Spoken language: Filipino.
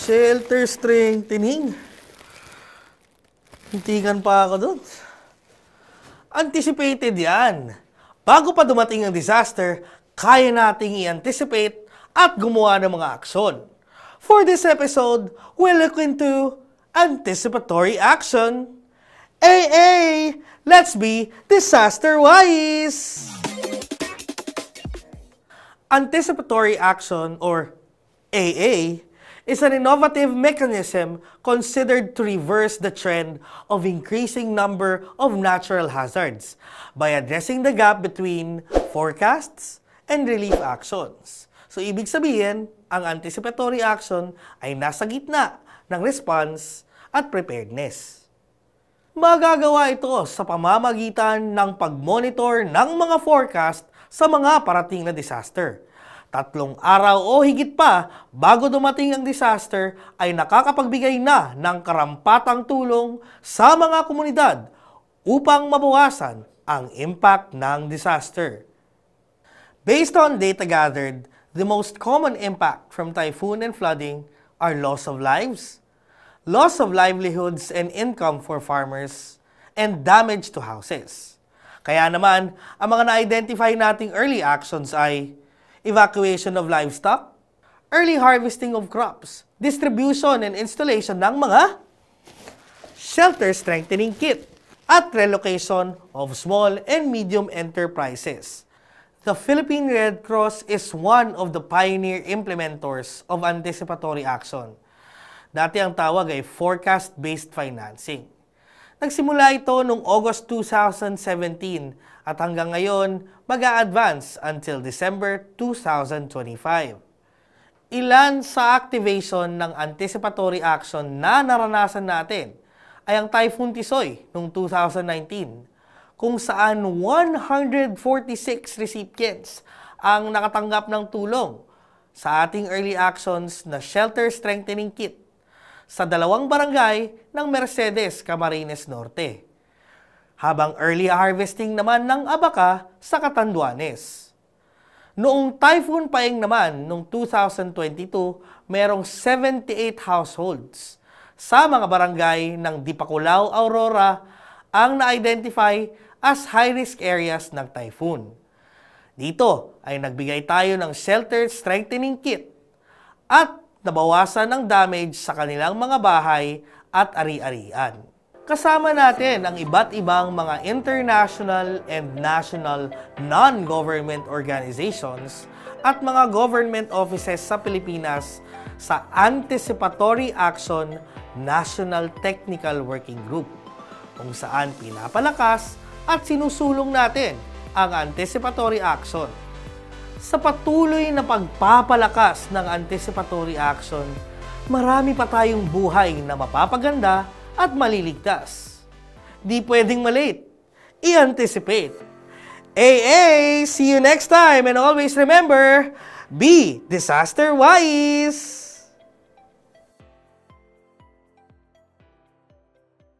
Shelter strengthening. Hintikan pa ako dun. Anticipated yan. Bago pa dumating ang disaster, kaya nating i-anticipate at gumawa ng mga aksyon. For this episode, we'll look into anticipatory action. AA! Let's be disaster-wise! Anticipatory action, or AA, is an innovative mechanism considered to reverse the trend of increasing number of natural hazards by addressing the gap between forecasts and relief actions. So, ibig sabihin, ang anticipatory action ay nasa gitna ng response at preparedness. Magagawa ito sa pamamagitan ng pag-monitor ng mga forecast sa mga parating na disaster. 3 araw o higit pa bago dumating ang disaster ay nakakapagbigay na ng karampatang tulong sa mga komunidad upang mabawasan ang impact ng disaster. Based on data gathered, the most common impact from typhoon and flooding are loss of lives, loss of livelihoods and income for farmers, and damage to houses. Kaya naman, ang mga na-identify nating early actions ay evacuation of livestock, early harvesting of crops, distribution and installation ng mga shelter strengthening kit, at relocation of small and medium enterprises. The Philippine Red Cross is one of the pioneer implementors of anticipatory action. Dati ang tawag ay forecast-based financing. Nagsimula ito noong August 2017 at hanggang ngayon mag-a-advance until December 2025. Ilan sa activation ng anticipatory action na naranasan natin ay ang Typhoon Tisoy noong 2019, kung saan 146 recipients ang nakatanggap ng tulong sa ating early actions na shelter strengthening kit sa 2 barangay ng Mercedes, Camarines Norte. Habang early harvesting naman ng abaka sa Catanduanes. Noong Typhoon Paeng naman, noong 2022, merong 78 households sa mga barangay ng Dipakulaw, Aurora ang na-identify as high-risk areas ng typhoon. Dito ay nagbigay tayo ng shelter strengthening kit at nabawasan ang damage sa kanilang mga bahay at ari-arian. Kasama natin ang iba't ibang mga international and national non-government organizations at mga government offices sa Pilipinas sa Anticipatory Action National Technical Working Group, kung saan pinapalakas at sinusulong natin ang anticipatory action. Sa patuloy na pagpapalakas ng anticipatory action, marami pa tayong buhay na mapapaganda at maliligtas. Di pwedeng malate. I-anticipate. AA! See you next time, and always remember, be disaster-wise!